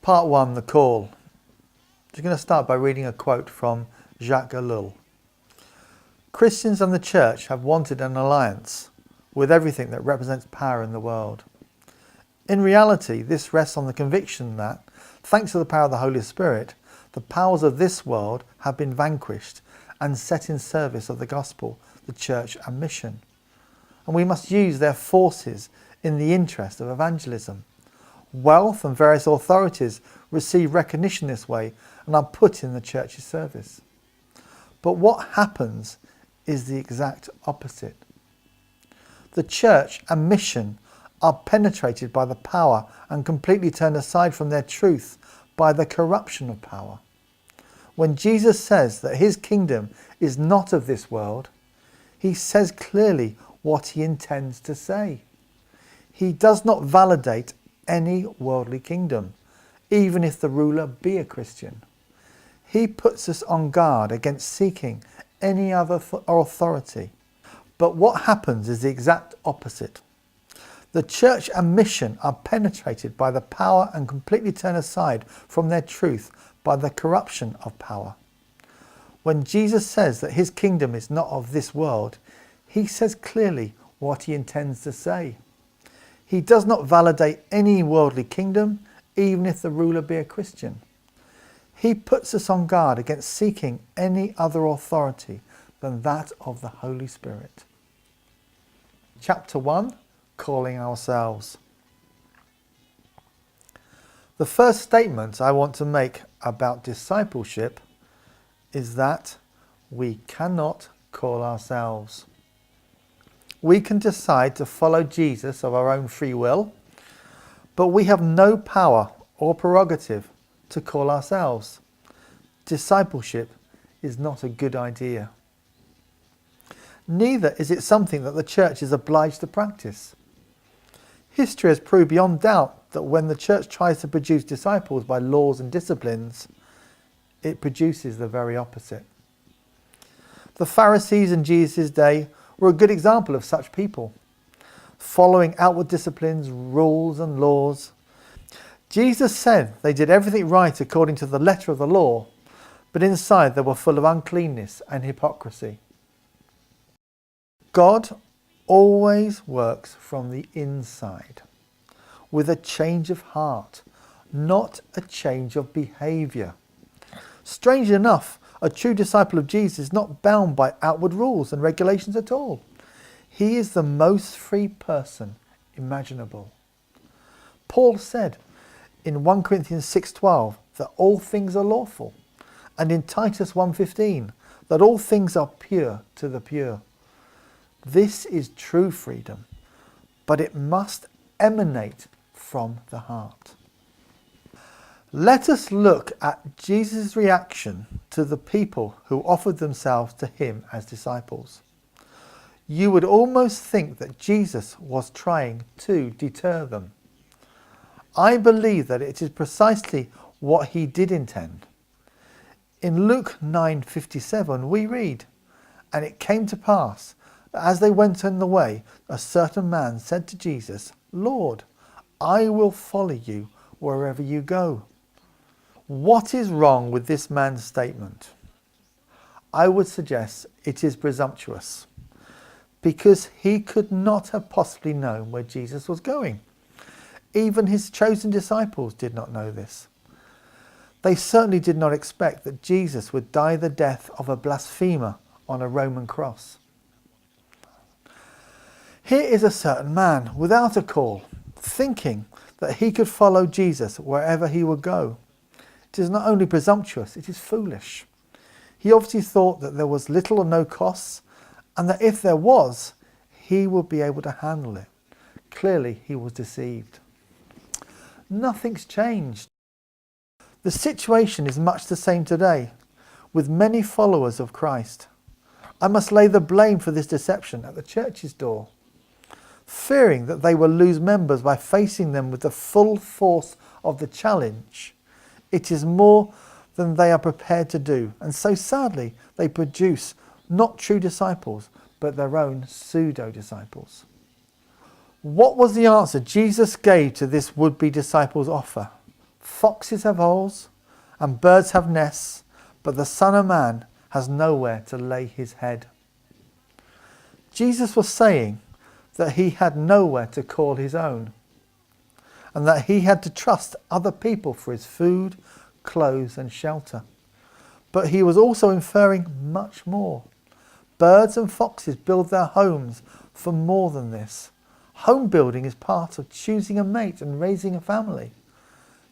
Part 1, the call. I'm going to start by reading a quote from Jacques Ellul. Christians and the church have wanted an alliance with everything that represents power in the world. In reality, this rests on the conviction that, thanks to the power of the Holy Spirit, the powers of this world have been vanquished and set in service of the gospel, the church and mission. And we must use their forces in the interest of evangelism. Wealth and various authorities receive recognition this way and are put in the church's service. But what happens is the exact opposite. The church and mission are penetrated by the power and completely turned aside from their truth by the corruption of power. When Jesus says that his kingdom is not of this world, he says clearly what he intends to say. He does not validate any worldly kingdom, even if the ruler be a Christian. He puts us on guard against seeking any other authority. But what happens is the exact opposite. The church and mission are penetrated by the power and completely turn aside from their truth by the corruption of power. When Jesus says that his kingdom is not of this world, he says clearly what he intends to say. He does not validate any worldly kingdom, even if the ruler be a Christian. He puts us on guard against seeking any other authority than that of the Holy Spirit. Chapter 1, Calling Ourselves. The first statement I want to make about discipleship is that we cannot call ourselves. We can decide to follow Jesus of our own free will, but we have no power or prerogative to call ourselves. Discipleship is not a good idea. Neither is it something that the church is obliged to practice. History has proved beyond doubt that when the church tries to produce disciples by laws and disciplines, it produces the very opposite. The Pharisees in Jesus' day were a good example of such people, following outward disciplines, rules and laws. Jesus said they did everything right according to the letter of the law, but inside they were full of uncleanness and hypocrisy. God always works from the inside, with a change of heart, not a change of behaviour. Strange enough, a true disciple of Jesus is not bound by outward rules and regulations at all. He is the most free person imaginable. Paul said in 1 Corinthians 6:12 that all things are lawful, and in Titus 1:15 that all things are pure to the pure. This is true freedom, but it must emanate from the heart. Let us look at Jesus' reaction to the people who offered themselves to him as disciples. You would almost think that Jesus was trying to deter them. I believe that it is precisely what he did intend. In Luke 9:57 we read, "And it came to pass that as they went on the way, a certain man said to Jesus, 'Lord, I will follow you wherever you go.'" What is wrong with this man's statement? I would suggest it is presumptuous, because he could not have possibly known where Jesus was going. Even his chosen disciples did not know this. They certainly did not expect that Jesus would die the death of a blasphemer on a Roman cross. Here is a certain man without a call, thinking that he could follow Jesus wherever he would go. It is not only presumptuous, it is foolish. He obviously thought that there was little or no costs, and that if there was, he would be able to handle it. Clearly, he was deceived. Nothing's changed. The situation is much the same today, with many followers of Christ. I must lay the blame for this deception at the church's door. Fearing that they will lose members by facing them with the full force of the challenge, it is more than they are prepared to do, and so sadly they produce not true disciples, but their own pseudo-disciples. What was the answer Jesus gave to this would-be disciples' offer? Foxes have holes and birds have nests, but the Son of Man has nowhere to lay his head. Jesus was saying that he had nowhere to call his own, and that he had to trust other people for his food, clothes and shelter. But he was also inferring much more. Birds and foxes build their homes for more than this. Home building is part of choosing a mate and raising a family.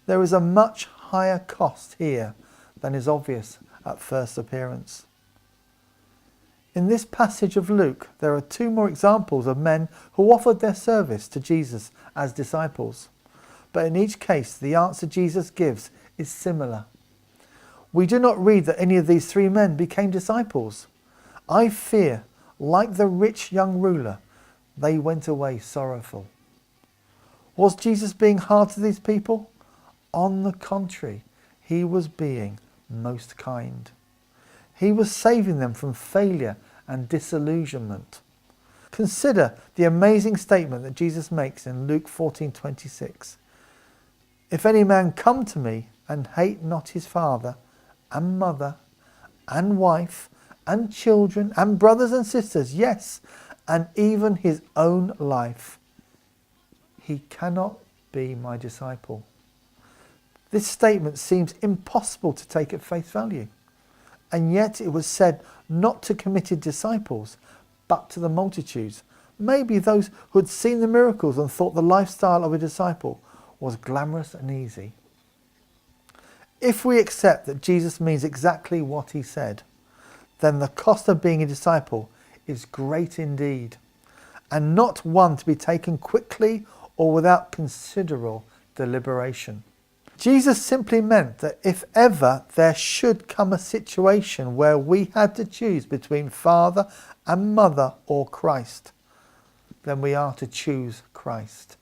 There is a much higher cost here than is obvious at first appearance. In this passage of Luke, there are two more examples of men who offered their service to Jesus as disciples. But in each case, the answer Jesus gives is similar. We do not read that any of these three men became disciples. I fear, like the rich young ruler, they went away sorrowful. Was Jesus being hard to these people? On the contrary, he was being most kind. He was saving them from failure and disillusionment. Consider the amazing statement that Jesus makes in Luke 14:26. If any man come to me and hate not his father and mother and wife and children and brothers and sisters, yes, and even his own life, he cannot be my disciple. This statement seems impossible to take at face value, and yet it was said not to committed disciples, but to the multitudes, maybe those who had seen the miracles and thought the lifestyle of a disciple was glamorous and easy. If we accept that Jesus means exactly what he said, then the cost of being a disciple is great indeed, and not one to be taken quickly or without considerable deliberation. Jesus simply meant that if ever there should come a situation where we had to choose between father and mother or Christ, then we are to choose Christ.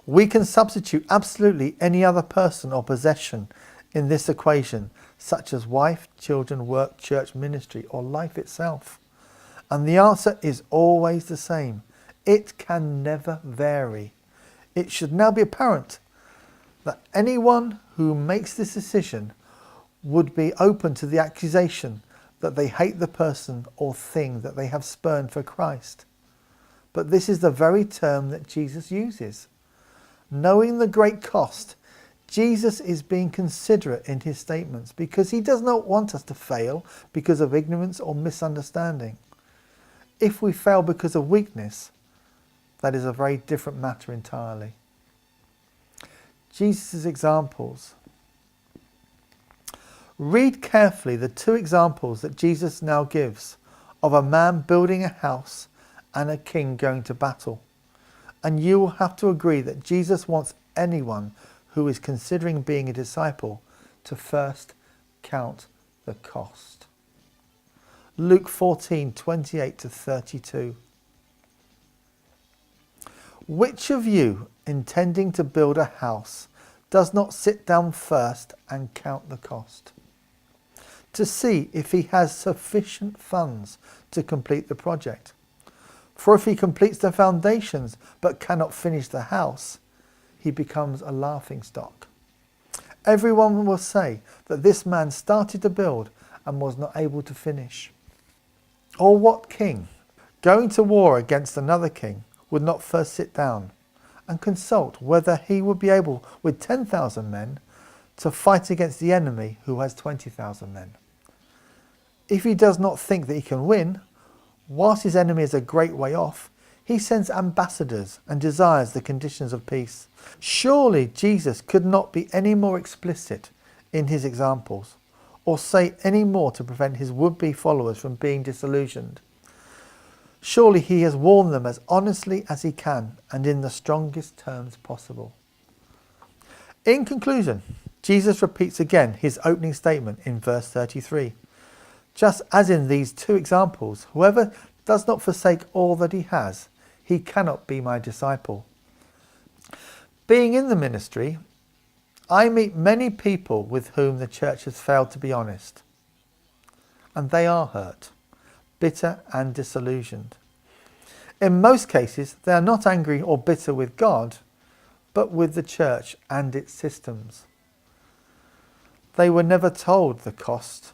We can substitute absolutely any other person or possession in this equation, such as wife, children, work, church, ministry, or life itself. And the answer is always the same. It can never vary. It should now be apparent that anyone who makes this decision would be open to the accusation that they hate the person or thing that they have spurned for Christ. But this is the very term that Jesus uses. Knowing the great cost, Jesus is being considerate in his statements because he does not want us to fail because of ignorance or misunderstanding. If we fail because of weakness, that is a very different matter entirely. Jesus' examples. Read carefully the two examples that Jesus now gives of a man building a house and a king going to battle. And you will have to agree that Jesus wants anyone who is considering being a disciple to first count the cost. Luke 14:28-32. Which of you, intending to build a house, does not sit down first and count the cost, to see if he has sufficient funds to complete the project? For if he completes the foundations but cannot finish the house, he becomes a laughingstock. Everyone will say that this man started to build and was not able to finish. Or what king, going to war against another king, would not first sit down and consult whether he would be able, with 10,000 men, to fight against the enemy who has 20,000 men? If he does not think that he can win, whilst his enemy is a great way off, he sends ambassadors and desires the conditions of peace. Surely Jesus could not be any more explicit in his examples, or say any more to prevent his would-be followers from being disillusioned. Surely he has warned them as honestly as he can and in the strongest terms possible. In conclusion, Jesus repeats again his opening statement in verse 33. Just as in these two examples, whoever does not forsake all that he has, he cannot be my disciple. Being in the ministry, I meet many people with whom the church has failed to be honest, and they are hurt, bitter and disillusioned. In most cases, they are not angry or bitter with God, but with the church and its systems. They were never told the cost.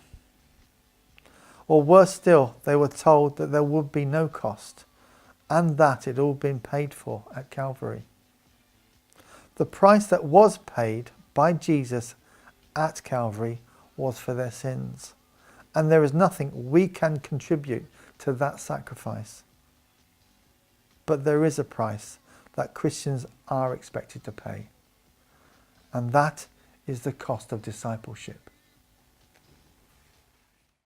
Or worse still, they were told that there would be no cost and that it had all been paid for at Calvary. The price that was paid by Jesus at Calvary was for their sins, and there is nothing we can contribute to that sacrifice. But there is a price that Christians are expected to pay, and that is the cost of discipleship.